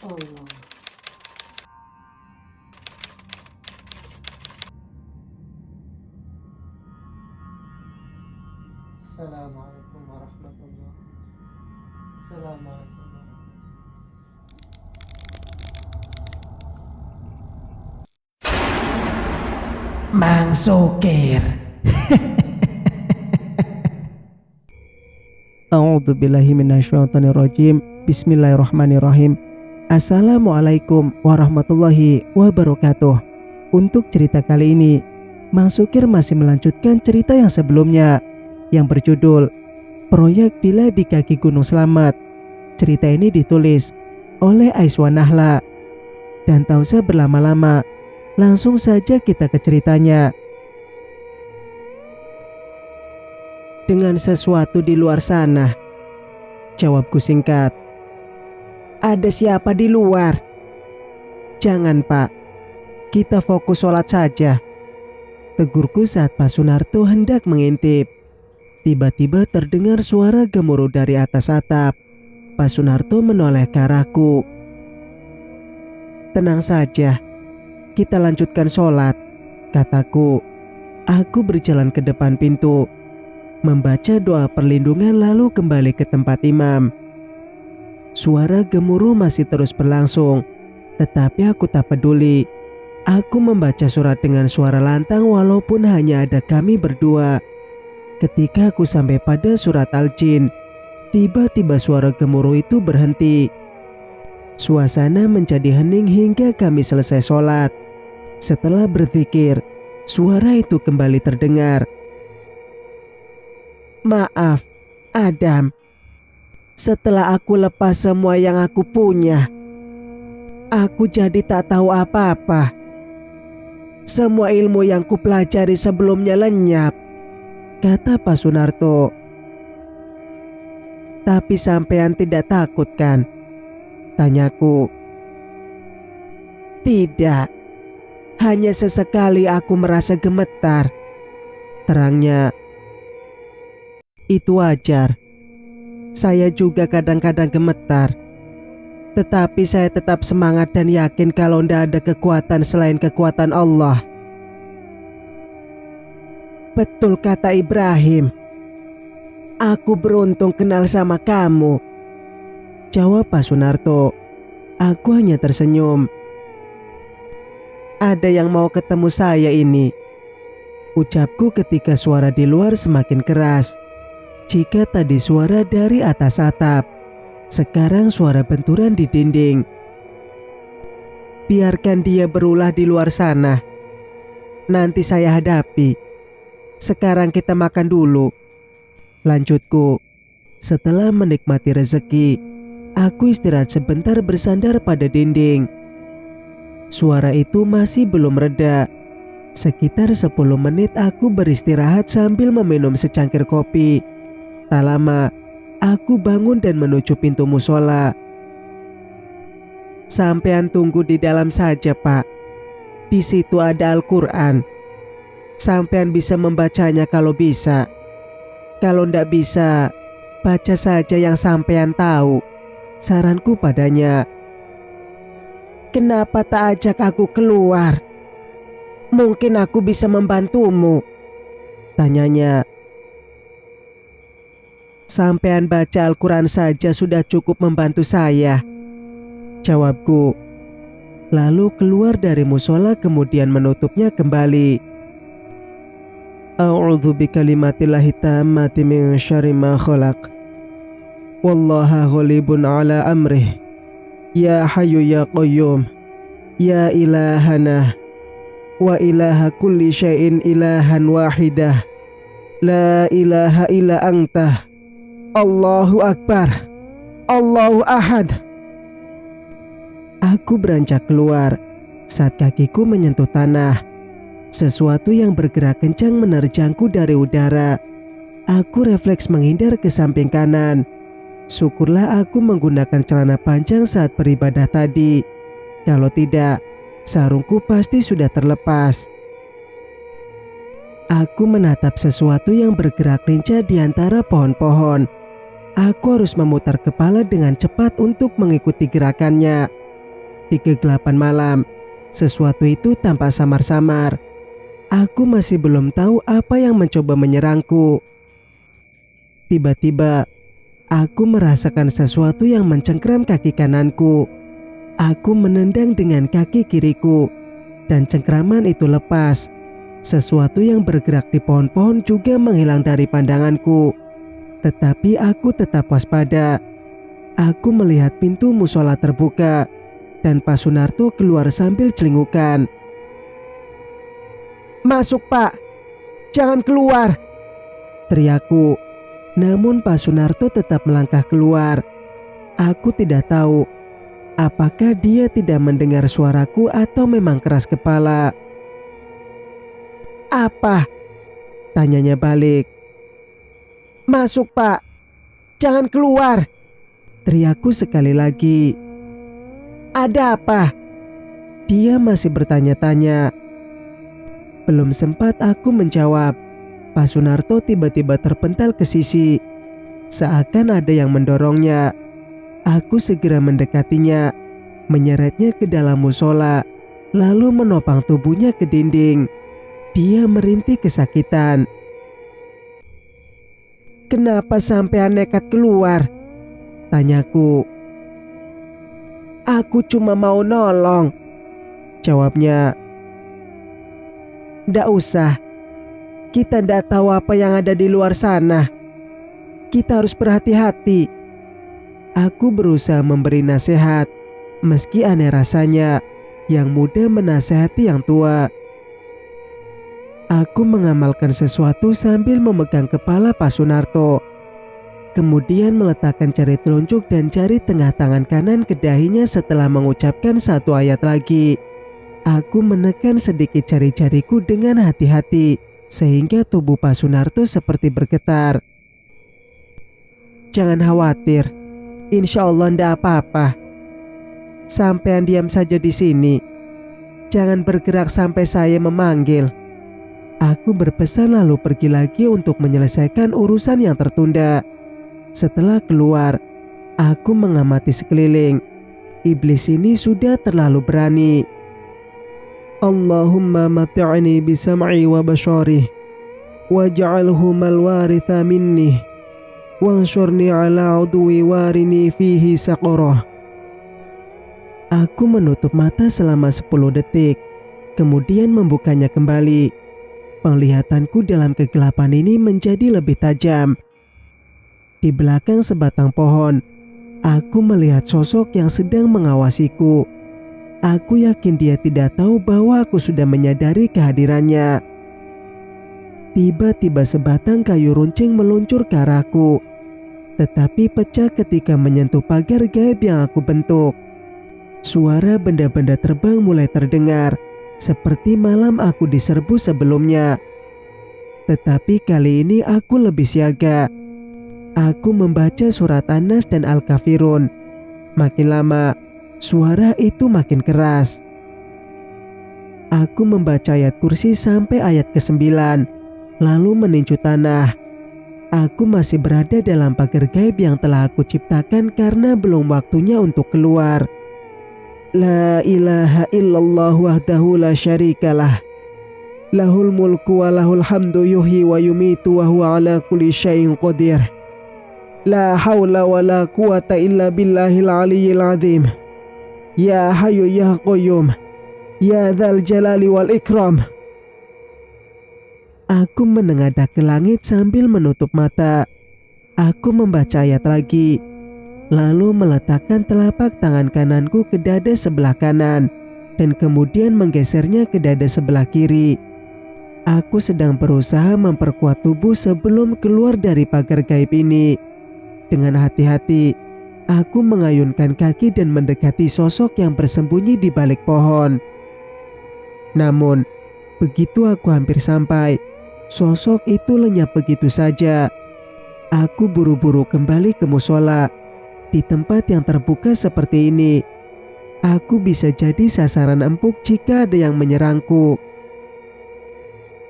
Allah. Assalamualaikum warahmatullahi wabarakatuh. Assalamualaikum Mang Sukir. A'udzubillahi minasyaitonirrajim. Bismillahirrahmanirrahim. Assalamualaikum warahmatullahi wabarakatuh. Untuk cerita kali ini, Mang Sukir masih melanjutkan cerita yang sebelumnya yang berjudul Proyek Villa di Kaki Gunung Selamat. Cerita ini ditulis oleh Aiswa Nahla. Dan tak usah berlama-lama, langsung saja kita ke ceritanya. Dengan sesuatu di luar sana, jawabku singkat. Ada siapa di luar? Jangan pak, kita fokus sholat saja, tegurku saat Pak Sunarto hendak mengintip. Tiba-tiba terdengar suara gemuruh dari atas atap. Pak Sunarto menoleh ke arahku. Tenang saja, kita lanjutkan sholat, kataku. Aku berjalan ke depan pintu, membaca doa perlindungan lalu kembali ke tempat imam. Suara gemuruh masih terus berlangsung, tetapi aku tak peduli. Aku membaca surat dengan suara lantang walaupun hanya ada kami berdua. Ketika aku sampai pada surat Al-Jin, tiba-tiba suara gemuruh itu berhenti. Suasana menjadi hening hingga kami selesai sholat. Setelah berzikir, suara itu kembali terdengar. Maaf, Adam. Setelah aku lepas semua yang aku punya, aku jadi tak tahu apa-apa. Semua ilmu yang kupelajari sebelumnya lenyap, kata Pak Sunarto. Tapi sampean tidak takut kan? Tanyaku. Tidak, hanya sesekali aku merasa gemetar, terangnya. Itu wajar. Saya juga kadang-kadang gemetar. Tetapi saya tetap semangat dan yakin kalau tidak ada kekuatan selain kekuatan Allah. Betul kata Ibrahim. Aku beruntung kenal sama kamu, jawab Pak Sunarto. Aku hanya tersenyum. Ada yang mau ketemu saya ini, ucapku ketika suara di luar semakin keras. Jika tadi suara dari atas atap, sekarang suara benturan di dinding. Biarkan dia berulah di luar sana. Nanti saya hadapi. Sekarang kita makan dulu, lanjutku. Setelah menikmati rezeki, aku istirahat sebentar bersandar pada dinding. Suara itu masih belum reda. Sekitar 10 menit aku beristirahat sambil meminum secangkir kopi. Tak lama, aku bangun dan menuju pintu musola. Sampean tunggu di dalam saja, Pak. Di situ ada Al-Quran. Sampean bisa membacanya kalau bisa. Kalau ndak bisa, baca saja yang sampean tahu, saranku padanya. Kenapa tak ajak aku keluar? Mungkin aku bisa membantumu, tanyanya. Sampean baca Al-Quran saja sudah cukup membantu saya, jawabku. Lalu keluar dari musola kemudian menutupnya kembali. A'udzu bikalimatillahi tammati min syarri ma khalaq. Wallaha ghalibun ala amrih. Ya Hayyu ya Qayyum. Ya ilahana wa ilaha kulli syai'in ilahan wahidah. La ilaha illa anta. Allahu Akbar. Allahu Ahad. Aku beranjak keluar saat kakiku menyentuh tanah. Sesuatu yang bergerak kencang menerjangku dari udara. Aku refleks menghindar ke samping kanan. Syukurlah aku menggunakan celana panjang saat beribadah tadi. Kalau tidak, sarungku pasti sudah terlepas. Aku menatap sesuatu yang bergerak lincah di antara pohon-pohon. Aku harus memutar kepala dengan cepat untuk mengikuti gerakannya. Di kegelapan malam, sesuatu itu tampak samar-samar. Aku masih belum tahu apa yang mencoba menyerangku. Tiba-tiba, aku merasakan sesuatu yang mencengkram kaki kananku. Aku menendang dengan kaki kiriku, dan cengkraman itu lepas. Sesuatu yang bergerak di pohon-pohon juga menghilang dari pandanganku. Tetapi aku tetap waspada. Aku melihat pintu musola terbuka, dan Pak Sunarto keluar sambil celingukan. "Masuk, Pak! Jangan keluar!" teriakku. Namun Pak Sunarto tetap melangkah keluar. Aku tidak tahu apakah dia tidak mendengar suaraku atau memang keras kepala. "Apa?" tanyanya balik. "Masuk, Pak! Jangan keluar!" teriakku sekali lagi. "Ada apa?" Dia masih bertanya-tanya. Belum sempat aku menjawab, Pak Sunarto tiba-tiba terpental ke sisi. Seakan ada yang mendorongnya. Aku segera mendekatinya, menyeretnya ke dalam musola, lalu menopang tubuhnya ke dinding. Dia merintih kesakitan. "Kenapa sampai nekat keluar?" tanyaku. "Aku cuma mau nolong," jawabnya. "Ndak usah. Kita ndak tahu apa yang ada di luar sana. Kita harus berhati-hati." Aku berusaha memberi nasihat, meski aneh rasanya yang muda menasehati yang tua. Aku mengamalkan sesuatu sambil memegang kepala Pak Sunarto. Kemudian meletakkan jari telunjuk dan jari tengah tangan kanan ke dahinya setelah mengucapkan satu ayat lagi. Aku menekan sedikit jari-jariku dengan hati-hati sehingga tubuh Pak Sunarto seperti bergetar. "Jangan khawatir, insya Allah ndak apa-apa. Sampean diam saja di sini. Jangan bergerak sampai saya memanggil." Aku berpesan lalu pergi lagi untuk menyelesaikan urusan yang tertunda. Setelah keluar, aku mengamati sekeliling. Iblis ini sudah terlalu berani. "Allahumma mati'ni bisam'i wa basyarih, waj'alhu malwaritha minni, wansurni ala udwi warini fihi saqarah." Aku menutup mata selama 10 detik, kemudian membukanya kembali. Penglihatanku dalam kegelapan ini menjadi lebih tajam. Di belakang sebatang pohon, aku melihat sosok yang sedang mengawasiku. Aku yakin dia tidak tahu bahwa aku sudah menyadari kehadirannya. Tiba-tiba sebatang kayu runcing meluncur ke arahku, tetapi pecah ketika menyentuh pagar gaib yang aku bentuk. Suara benda-benda terbang mulai terdengar, seperti malam aku diserbu sebelumnya. Tetapi kali ini aku lebih siaga. Aku membaca surat An-Nas dan Al-Kafirun. Makin lama, suara itu makin keras. Aku membaca ayat kursi sampai ayat ke-9, lalu meninju tanah. Aku masih berada dalam pagar gaib yang telah aku ciptakan karena belum waktunya untuk keluar. La ilaha illallah wahdahu la syarikalah. Lahul mulku wa lahul hamdu yuhyi wa yumitu wa huwa ala kulli syai'in qadir. La hawla wa la quwata illa billahil aliyyil azim. Ya hayyu ya qayyum, ya dzal jalali wal ikram. Aku menengadah ke langit sambil menutup mata. Aku membaca ayat lagi, lalu meletakkan telapak tangan kananku ke dada sebelah kanan dan kemudian menggesernya ke dada sebelah kiri. Aku sedang berusaha memperkuat tubuh sebelum keluar dari pagar gaib ini. Dengan hati-hati, aku mengayunkan kaki dan mendekati sosok yang bersembunyi di balik pohon. Namun, begitu aku hampir sampai, sosok itu lenyap begitu saja. Aku buru-buru kembali ke musola. Di tempat yang terbuka seperti ini, aku bisa jadi sasaran empuk jika ada yang menyerangku.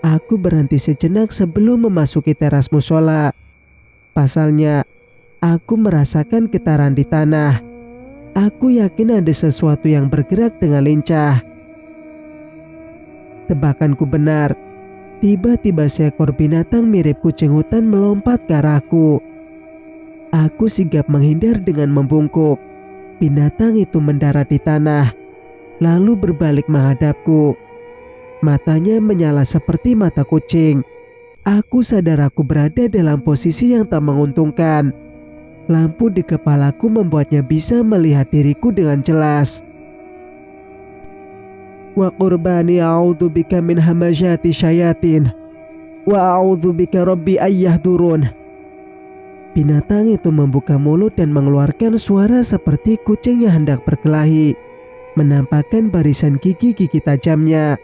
Aku berhenti sejenak sebelum memasuki teras musola. Pasalnya, aku merasakan getaran di tanah. Aku yakin ada sesuatu yang bergerak dengan lincah. Tebakanku benar. Tiba-tiba seekor binatang mirip kucing hutan melompat ke arahku. Aku sigap menghindar dengan membungkuk. Binatang itu mendarat di tanah, lalu berbalik menghadapku. Matanya menyala seperti mata kucing. Aku sadar aku berada dalam posisi yang tak menguntungkan. Lampu di kepalaku membuatnya bisa melihat diriku dengan jelas. Wa qurbani a'udzubika min hamazati syayatin wa a'udzubika rabbi ayyahdurun. Binatang itu membuka mulut dan mengeluarkan suara seperti kucing yang hendak berkelahi, menampakkan barisan gigi-gigi tajamnya.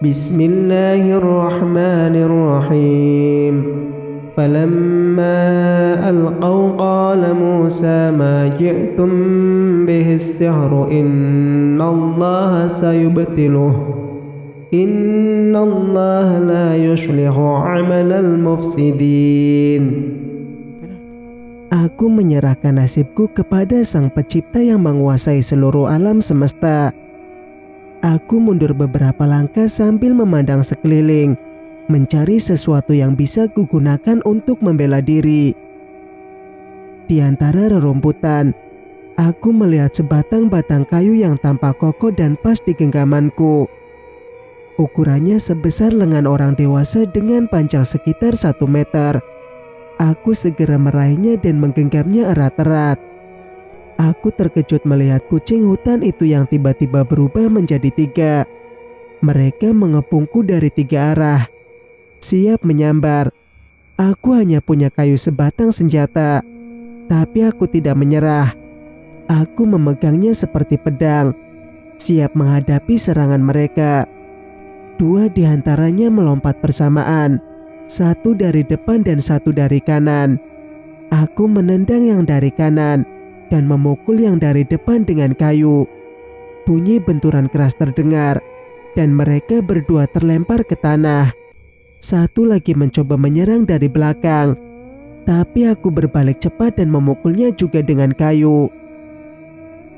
Bismillahirrahmanirrahim. Falamma alqaw qala Musa ma ji'tum bihi as-sihru innallaha sayubtiluh. Innallaha la yuslihu 'amalal mufsidin. Aku menyerahkan nasibku kepada Sang Pencipta yang menguasai seluruh alam semesta. Aku mundur beberapa langkah sambil memandang sekeliling, mencari sesuatu yang bisa kugunakan untuk membela diri. Di antara rerumputan, aku melihat sebatang-batang kayu yang tampak kokoh dan pas di genggamanku. Ukurannya sebesar lengan orang dewasa dengan panjang sekitar 1 meter. Aku segera meraihnya dan menggenggamnya erat-erat. Aku terkejut melihat kucing hutan itu yang tiba-tiba berubah menjadi 3. Mereka mengepungku dari 3 arah, siap menyambar. Aku hanya punya kayu sebatang senjata, tapi aku tidak menyerah. Aku memegangnya seperti pedang, siap menghadapi serangan mereka. 2 di antaranya melompat bersamaan, 1 dari depan dan 1 dari kanan. Aku menendang yang dari kanan dan memukul yang dari depan dengan kayu. Bunyi benturan keras terdengar dan mereka berdua terlempar ke tanah. 1 lagi mencoba menyerang dari belakang, tapi aku berbalik cepat dan memukulnya juga dengan kayu.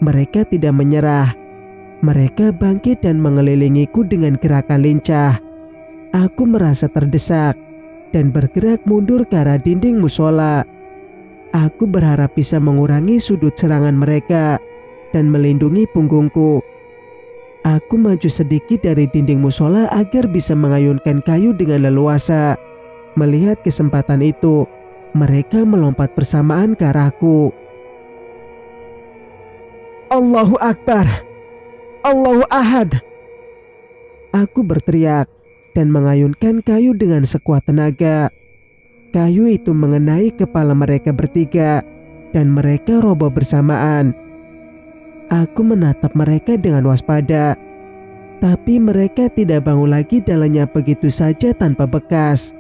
Mereka tidak menyerah. Mereka bangkit dan mengelilingiku dengan gerakan lincah. Aku merasa terdesak dan bergerak mundur ke arah dinding musola. Aku berharap bisa mengurangi sudut serangan mereka dan melindungi punggungku. Aku maju sedikit dari dinding musola agar bisa mengayunkan kayu dengan leluasa. Melihat kesempatan itu, mereka melompat bersamaan ke arahku. Allahu Akbar! Allahu Ahad! Aku berteriak dan mengayunkan kayu dengan sekuat tenaga. Kayu itu mengenai kepala mereka bertiga dan mereka roboh bersamaan. Aku menatap mereka dengan waspada, tapi mereka tidak bangun lagi dan lenyap begitu saja tanpa bekas.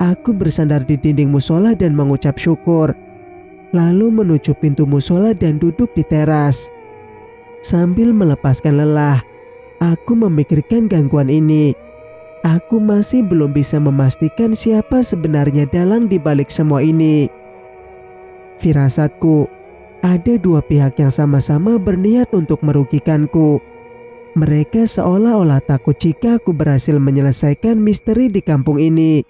Aku bersandar di dinding musola dan mengucap syukur, lalu menuju pintu musola dan duduk di teras. Sambil melepaskan lelah, aku memikirkan gangguan ini. Aku masih belum bisa memastikan siapa sebenarnya dalang di balik semua ini. Firasatku, ada 2 pihak yang sama-sama berniat untuk merugikanku. Mereka seolah-olah takut jika aku berhasil menyelesaikan misteri di kampung ini.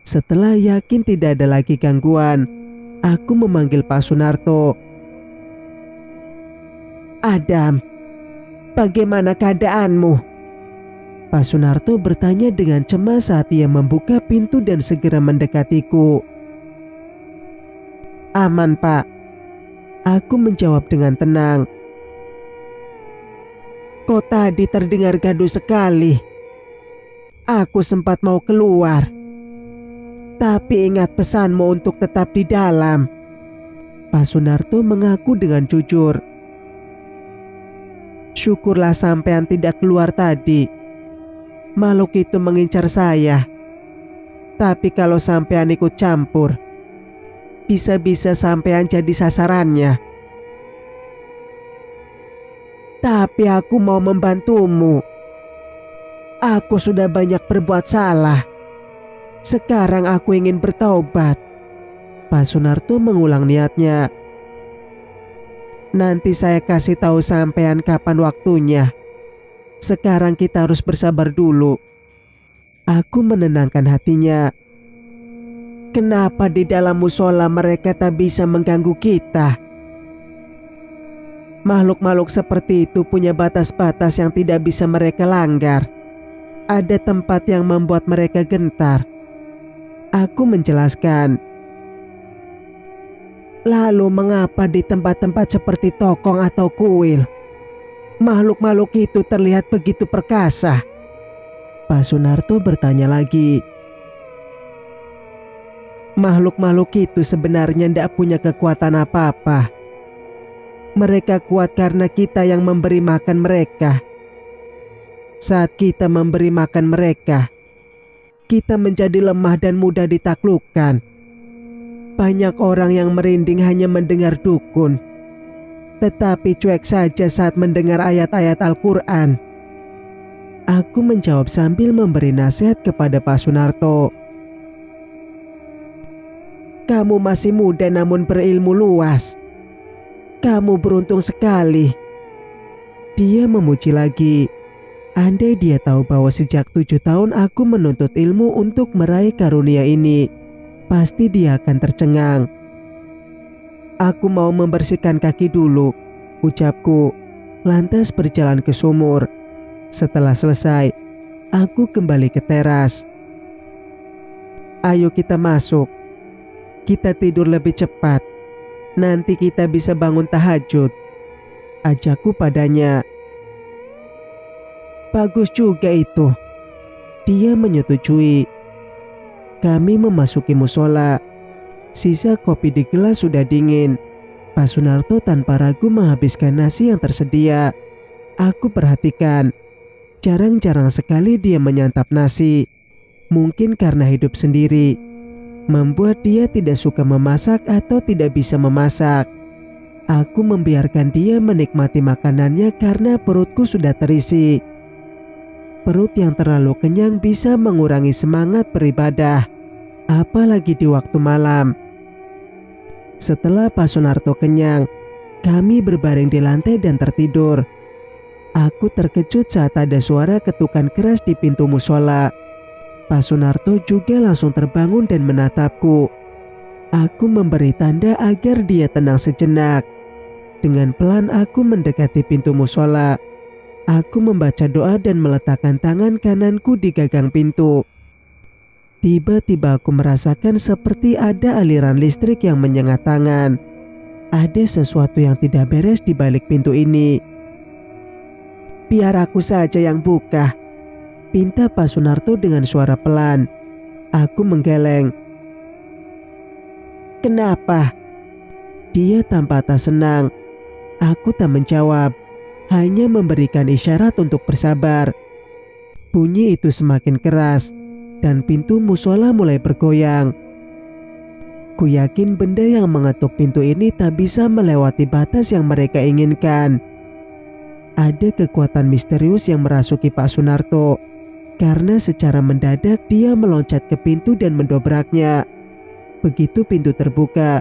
Setelah yakin tidak ada lagi gangguan, aku memanggil Pak Sunarto. Adam, bagaimana keadaanmu? Pak Sunarto bertanya dengan cemas saat ia membuka pintu dan segera mendekatiku. Aman, Pak. Aku menjawab dengan tenang. Kok tadi terdengar gaduh sekali? Aku sempat mau keluar, tapi ingat pesanmu untuk tetap di dalam. Pak Sunarto mengaku dengan jujur. Syukurlah sampean tidak keluar tadi. Makhluk itu mengincar saya. Tapi kalau sampean ikut campur, bisa-bisa sampean jadi sasarannya. Tapi aku mau membantumu. Aku sudah banyak berbuat salah. Sekarang aku ingin bertaubat. Pak Sunarto mengulang niatnya. Nanti saya kasih tahu sampean kapan waktunya. Sekarang kita harus bersabar dulu. Aku menenangkan hatinya. Kenapa di dalam musola mereka tak bisa mengganggu kita? Makhluk-makhluk seperti itu punya batas-batas yang tidak bisa mereka langgar. Ada tempat yang membuat mereka gentar. Aku menjelaskan. Lalu mengapa di tempat-tempat seperti tokong atau kuil, makhluk-makhluk itu terlihat begitu perkasa? Pak Sunarto bertanya lagi. Makhluk-makhluk itu sebenarnya tidak punya kekuatan apa-apa. Mereka kuat karena kita yang memberi makan mereka. Saat kita memberi makan mereka, kita menjadi lemah dan mudah ditaklukkan. Banyak orang yang merinding hanya mendengar dukun, tetapi cuek saja saat mendengar ayat-ayat Al-Quran. Aku menjawab sambil memberi nasihat kepada Pak Sunarto. Kamu masih muda namun berilmu luas. Kamu beruntung sekali. Dia memuji lagi. Andai dia tahu bahwa sejak 7 tahun aku menuntut ilmu untuk meraih karunia ini, pasti dia akan tercengang. Aku mau membersihkan kaki dulu, ucapku, lantas berjalan ke sumur. Setelah selesai, aku kembali ke teras. Ayo kita masuk. Kita tidur lebih cepat. Nanti kita bisa bangun tahajud, ajakku padanya. Bagus juga itu. Dia menyetujui. Kami memasuki musola. Sisa kopi di gelas sudah dingin. Pak Sunarto tanpa ragu menghabiskan nasi yang tersedia. Aku perhatikan, jarang-jarang sekali dia menyantap nasi. Mungkin karena hidup sendiri, membuat dia tidak suka memasak atau tidak bisa memasak. Aku membiarkan dia menikmati makanannya karena perutku sudah terisi. Perut yang terlalu kenyang bisa mengurangi semangat beribadah, apalagi di waktu malam. Setelah Pak Sunarto kenyang, kami berbaring di lantai dan tertidur. Aku terkejut saat ada suara ketukan keras di pintu musola. Pak Sunarto juga langsung terbangun dan menatapku. Aku memberi tanda agar dia tenang sejenak. Dengan pelan aku mendekati pintu musola. Aku membaca doa dan meletakkan tangan kananku di gagang pintu. Tiba-tiba aku merasakan seperti ada aliran listrik yang menyengat tangan. Ada sesuatu yang tidak beres di balik pintu ini. Biar aku saja yang buka, pinta Pak Sunarto dengan suara pelan. Aku menggeleng. Kenapa? Dia tampak tak senang. Aku tak menjawab, hanya memberikan isyarat untuk bersabar. Bunyi itu semakin keras dan pintu musola mulai bergoyang. Ku yakin benda yang mengetuk pintu ini tak bisa melewati batas yang mereka inginkan. Ada kekuatan misterius yang merasuki Pak Sunarto, karena secara mendadak dia meloncat ke pintu dan mendobraknya. Begitu pintu terbuka,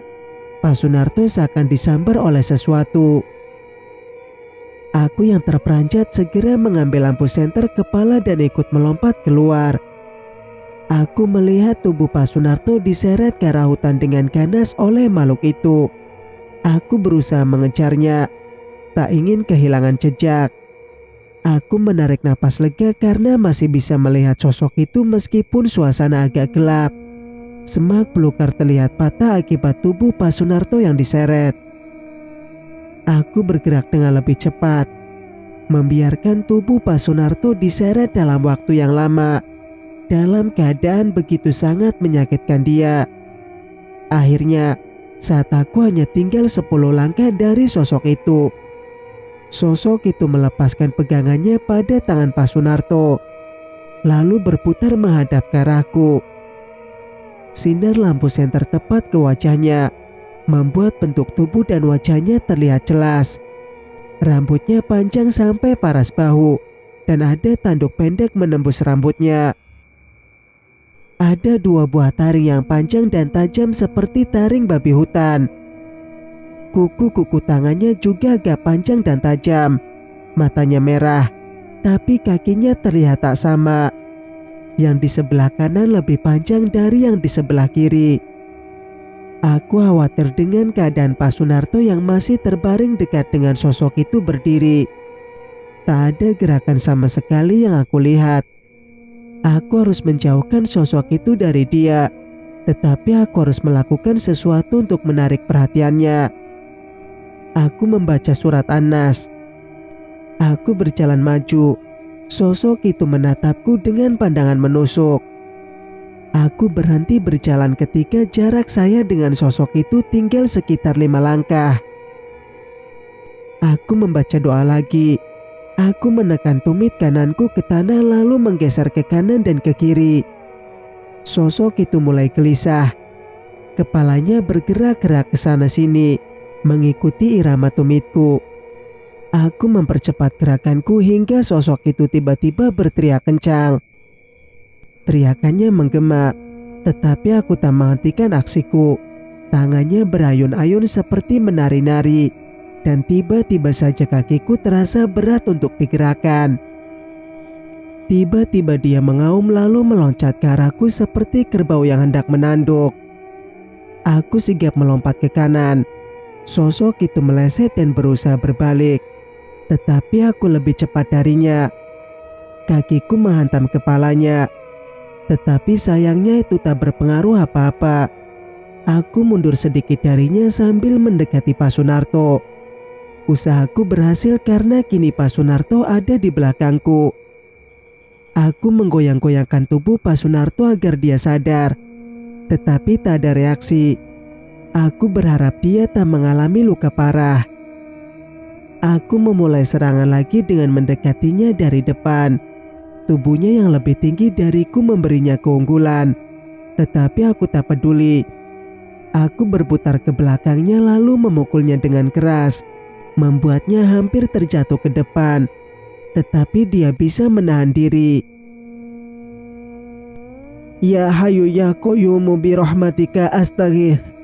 Pak Sunarto seakan disambar oleh sesuatu. Aku yang terperanjat segera mengambil lampu senter kepala dan ikut melompat keluar. Aku melihat tubuh Pak Sunarto diseret ke arah hutan dengan ganas oleh makhluk itu. Aku berusaha mengejarnya, tak ingin kehilangan jejak. Aku menarik napas lega karena masih bisa melihat sosok itu meskipun suasana agak gelap. Semak belukar terlihat patah akibat tubuh Pak Sunarto yang diseret. Aku bergerak dengan lebih cepat, membiarkan tubuh Pak Sunarto diseret dalam waktu yang lama, dalam keadaan begitu sangat menyakitkan dia. Akhirnya, saat aku hanya tinggal 10 langkah dari sosok itu, sosok itu melepaskan pegangannya pada tangan Pak Sunarto, lalu berputar menghadap ke arahku. Sinar lampu senter tepat ke wajahnya, membuat bentuk tubuh dan wajahnya terlihat jelas. Rambutnya panjang sampai paras bahu, dan ada tanduk pendek menembus rambutnya. Ada 2 buah taring yang panjang dan tajam seperti taring babi hutan. Kuku-kuku tangannya juga agak panjang dan tajam. Matanya merah, tapi kakinya terlihat tak sama. Yang di sebelah kanan lebih panjang dari yang di sebelah kiri. Aku khawatir dengan keadaan Pak Sunarto yang masih terbaring dekat dengan sosok itu berdiri. Tak ada gerakan sama sekali yang aku lihat. Aku harus menjauhkan sosok itu dari dia, tetapi aku harus melakukan sesuatu untuk menarik perhatiannya. Aku membaca surat An-Nas. Aku berjalan maju. Sosok itu menatapku dengan pandangan menusuk. Aku berhenti berjalan ketika jarak saya dengan sosok itu tinggal sekitar 5 langkah. Aku membaca doa lagi. Aku menekan tumit kananku ke tanah lalu menggeser ke kanan dan ke kiri. Sosok itu mulai gelisah. Kepalanya bergerak-gerak ke sana sini, mengikuti irama tumitku. Aku mempercepat gerakanku hingga sosok itu tiba-tiba berteriak kencang. Teriakannya menggema, tetapi aku tak menghentikan aksiku. Tangannya berayun-ayun seperti menari-nari, dan tiba-tiba saja kakiku terasa berat untuk digerakkan. Tiba-tiba dia mengaum lalu meloncat ke arahku seperti kerbau yang hendak menanduk. Aku sigap melompat ke kanan. Sosok itu meleset dan berusaha berbalik, tetapi aku lebih cepat darinya. Kakiku menghantam kepalanya, tetapi sayangnya itu tak berpengaruh apa-apa. Aku mundur sedikit darinya sambil mendekati Pak Sunarto. Usahaku berhasil karena kini Pak Sunarto ada di belakangku. Aku menggoyang-goyangkan tubuh Pak Sunarto agar dia sadar, tetapi tak ada reaksi. Aku berharap dia tak mengalami luka parah. Aku memulai serangan lagi dengan mendekatinya dari depan. Tubuhnya yang lebih tinggi dariku memberinya keunggulan, tetapi aku tak peduli. Aku berputar ke belakangnya lalu memukulnya dengan keras, membuatnya hampir terjatuh ke depan, tetapi dia bisa menahan diri. Ya Hayyu ya Qayyumu bi rahmatika astaghits.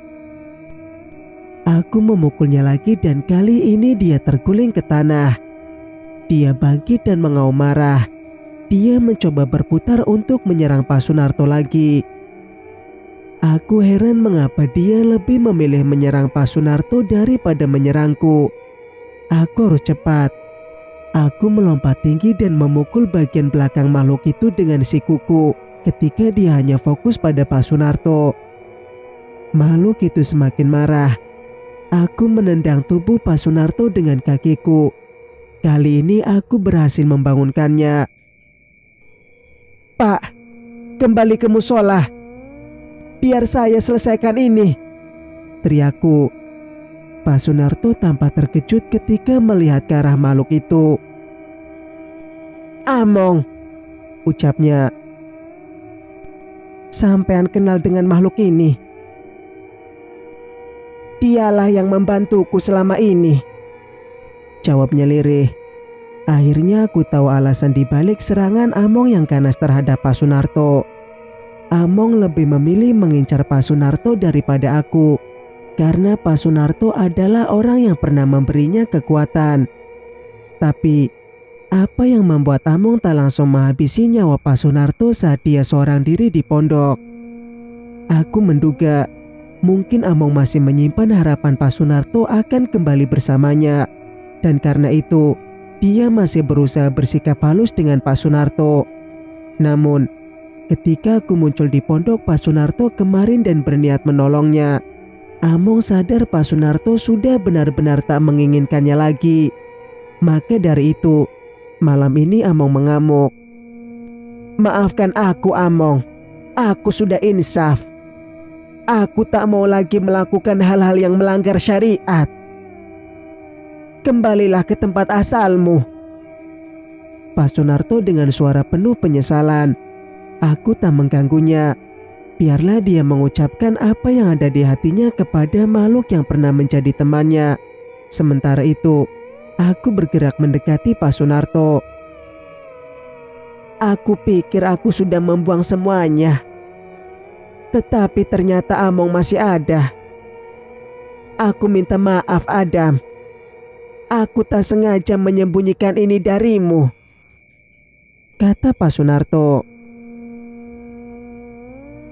Aku memukulnya lagi dan kali ini dia terguling ke tanah. Dia bangkit dan mengaum marah. Dia mencoba berputar untuk menyerang Pak Sunarto lagi. Aku heran mengapa dia lebih memilih menyerang Pak Sunarto daripada menyerangku. Aku harus cepat. Aku melompat tinggi dan memukul bagian belakang makhluk itu dengan sikuku ketika dia hanya fokus pada Pak Sunarto. Makhluk itu semakin marah. Aku menendang tubuh Pak Sunarto dengan kakiku. Kali ini aku berhasil membangunkannya. Pak, kembali ke musola. Biar saya selesaikan ini, teriakku. Pak Sunarto tampak terkejut ketika melihat ke arah makhluk itu. Among, ucapnya. Sampean kenal dengan makhluk ini? Dialah yang membantuku selama ini, jawabnya lirih. Akhirnya aku tahu alasan dibalik serangan Among yang ganas terhadap Pak Sunarto. Among lebih memilih mengincar Pak Sunarto daripada aku, karena Pak Sunarto adalah orang yang pernah memberinya kekuatan. Tapi, apa yang membuat Among tak langsung menghabisi nyawa Pak Sunarto saat dia seorang diri di pondok? Aku menduga, mungkin Among masih menyimpan harapan Pak Sunarto akan kembali bersamanya. Dan karena itu, dia masih berusaha bersikap halus dengan Pak Sunarto. Namun, ketika aku muncul di pondok Pak Sunarto kemarin dan berniat menolongnya, Among sadar Pak Sunarto sudah benar-benar tak menginginkannya lagi. Maka dari itu, malam ini Among mengamuk. Maafkan aku Among, aku sudah insaf. Aku tak mau lagi melakukan hal-hal yang melanggar syariat. Kembalilah ke tempat asalmu. Pak Sunarto dengan suara penuh penyesalan. Aku tak mengganggunya. Biarlah dia mengucapkan apa yang ada di hatinya kepada makhluk yang pernah menjadi temannya. Sementara itu, aku bergerak mendekati Pak Sunarto. Aku pikir aku sudah membuang semuanya, tetapi ternyata Among masih ada. Aku minta maaf Adam. Aku tak sengaja menyembunyikan ini darimu, kata Pak Sunarto.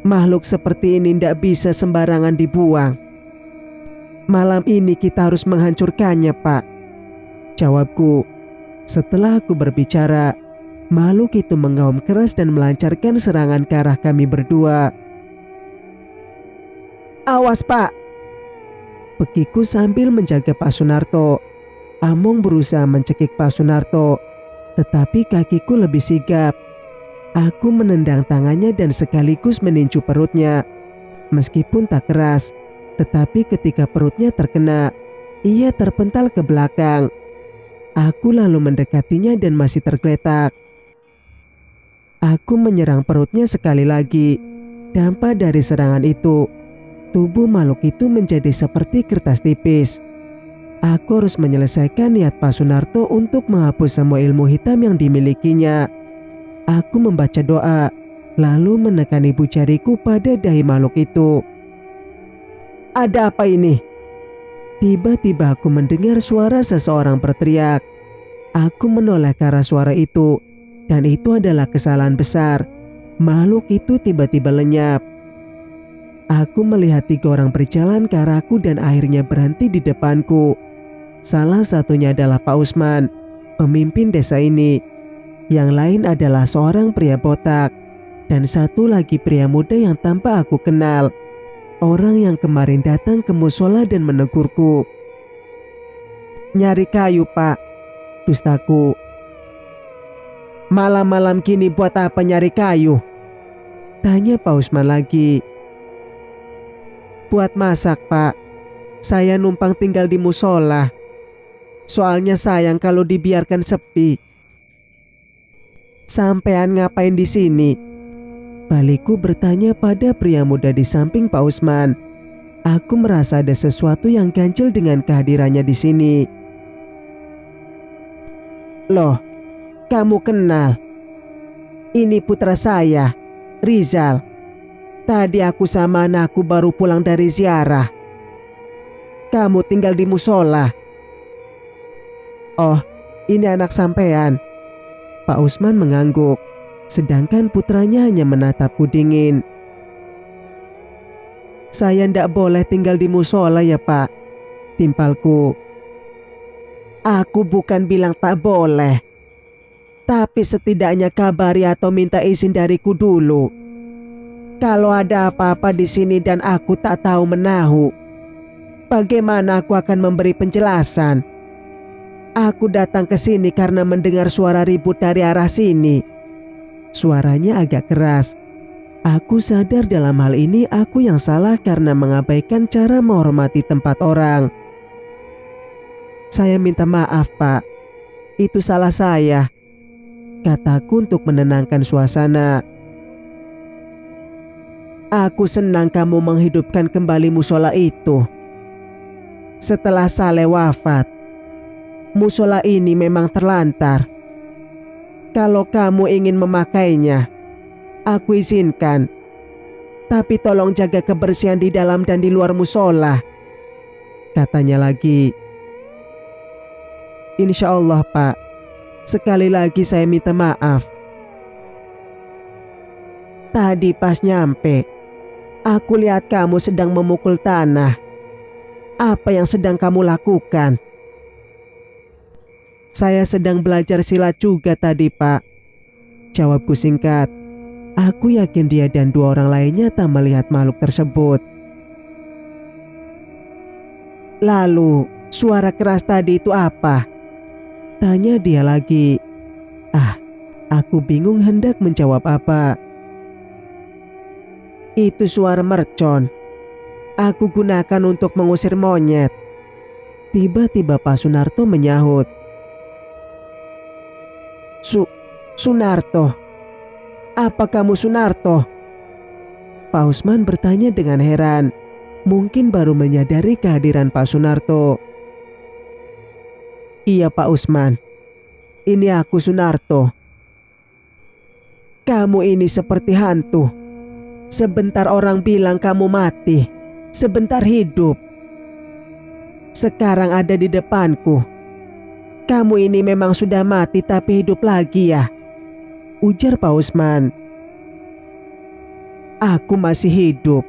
Makhluk seperti ini tidak bisa sembarangan dibuang. Malam ini kita harus menghancurkannya, Pak, jawabku. Setelah aku berbicara, makhluk itu mengaum keras dan melancarkan serangan ke arah kami berdua. Awas, Pak, pekiku sambil menjaga Pak Sunarto. Among berusaha mencekik Pak Sunarto, tetapi kakiku lebih sigap. Aku menendang tangannya dan sekaligus meninju perutnya. Meskipun tak keras, tetapi ketika perutnya terkena, ia terpental ke belakang. Aku lalu mendekatinya dan masih tergeletak. Aku menyerang perutnya sekali lagi. Dampak dari serangan itu, tubuh makhluk itu menjadi seperti kertas tipis. Aku harus menyelesaikan niat Pak Sunarto untuk menghapus semua ilmu hitam yang dimilikinya. Aku membaca doa, lalu menekan ibu jariku pada dahi makhluk itu. Ada apa ini? Tiba-tiba aku mendengar suara seseorang berteriak. Aku menoleh ke arah suara itu, dan itu adalah kesalahan besar. Makhluk itu tiba-tiba lenyap. Aku melihat 3 orang berjalan ke arahku dan akhirnya berhenti di depanku. Salah satunya adalah Pak Usman, pemimpin desa ini. Yang lain adalah seorang pria botak, dan satu lagi pria muda yang tanpa aku kenal. Orang yang kemarin datang ke musola dan menegurku. Nyari kayu, Pak, dustaku. Malam-malam gini buat apa nyari kayu? Tanya Pak Usman lagi. Buat masak, Pak. Saya numpang tinggal di musola. Soalnya sayang kalau dibiarkan sepi. Sampean ngapain di sini? Balikku bertanya pada pria muda di samping Pak Usman. Aku merasa ada sesuatu yang ganjil dengan kehadirannya di sini. Loh, kamu kenal? Ini putra saya, Rizal. Tadi aku sama anakku baru pulang dari ziarah. Kamu tinggal di musola. Oh, ini anak sampean. Pak Usman mengangguk, sedangkan putranya hanya menatapku dingin. Saya ndak boleh tinggal di musola ya, Pak, timpalku. Aku bukan bilang tak boleh, tapi setidaknya kabari atau minta izin dariku dulu. Kalau ada apa-apa di sini dan aku tak tahu menahu, bagaimana aku akan memberi penjelasan? Aku datang ke sini karena mendengar suara ribut dari arah sini. Suaranya agak keras. Aku sadar dalam hal ini aku yang salah karena mengabaikan cara menghormati tempat orang. Saya minta maaf, Pak. Itu salah saya, kataku untuk menenangkan suasana. Aku senang kamu menghidupkan kembali musola itu. Setelah Saleh wafat, musola ini memang terlantar. Kalau kamu ingin memakainya, aku izinkan. Tapi tolong jaga kebersihan di dalam dan di luar musola, katanya lagi. Insya Allah, Pak. Sekali lagi saya minta maaf. Tadi pas nyampe, aku lihat kamu sedang memukul tanah. Apa yang sedang kamu lakukan? Saya sedang belajar silat juga tadi, Pak, jawabku singkat. Aku yakin dia dan 2 orang lainnya tak melihat makhluk tersebut. Lalu, suara keras tadi itu apa? Tanya dia lagi. Aku bingung hendak menjawab apa. Itu suara mercon. Aku gunakan untuk mengusir monyet. Tiba-tiba Pak Sunarto menyahut. Sunarto? Apa kamu Sunarto? Pak Usman bertanya dengan heran. Mungkin baru menyadari kehadiran Pak Sunarto. Iya, Pak Usman. Ini aku Sunarto. Kamu ini seperti hantu. Sebentar orang bilang kamu mati, sebentar hidup. sekarang ada di depanku. Kamu ini memang sudah mati tapi hidup lagi ya? Ujar Pak Usman. Aku masih hidup.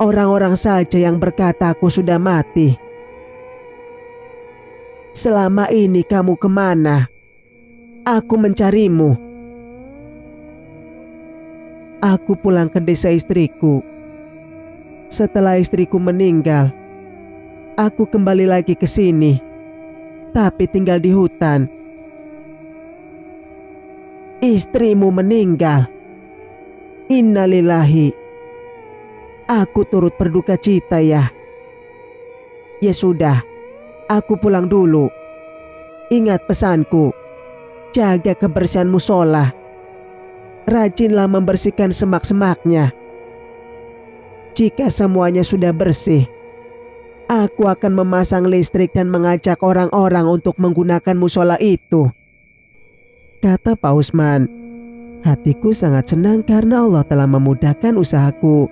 Orang-orang saja yang berkata aku sudah mati. Selama ini kamu kemana? Aku mencarimu. Aku pulang ke desa istriku. Setelah istriku meninggal, aku kembali lagi ke sini. Tapi tinggal di hutan. Istrimu meninggal. Innalillahi. Aku turut berduka cita ya. Ya sudah, aku pulang dulu. Ingat pesanku, jaga kebersihan musola. Rajinlah membersihkan semak-semaknya. Jika semuanya sudah bersih, aku akan memasang listrik dan mengajak orang-orang untuk menggunakan musola itu, kata Pak Usman. Hatiku sangat senang karena Allah telah memudahkan usahaku.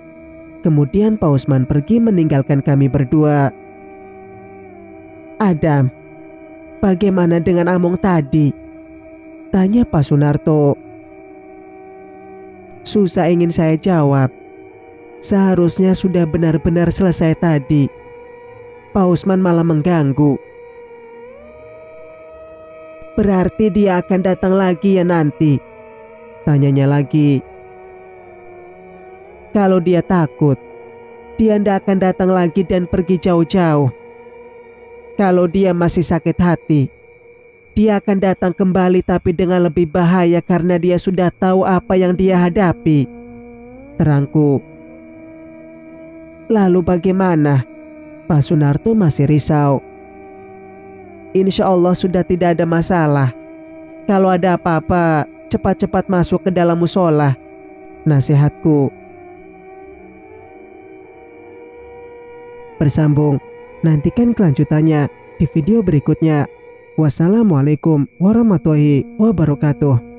Kemudian Pak Usman pergi meninggalkan kami berdua. Adam, bagaimana dengan Among tadi? Tanya Pak Sunarto. Susah ingin saya jawab. Seharusnya sudah benar-benar selesai tadi. Pak Usman malah mengganggu. Berarti dia akan datang lagi ya nanti? Tanyanya lagi. Kalau dia takut, dia tidak akan datang lagi dan pergi jauh-jauh. Kalau dia masih sakit hati, dia akan datang kembali tapi dengan lebih bahaya karena dia sudah tahu apa yang dia hadapi. Terangku. Lalu bagaimana? Pak Sunarto masih risau. Insya Allah sudah tidak ada masalah. Kalau ada apa-apa, cepat-cepat masuk ke dalam musola. Nasihatku. Bersambung. Nantikan kelanjutannya di video berikutnya. Wassalamualaikum warahmatullahi wabarakatuh.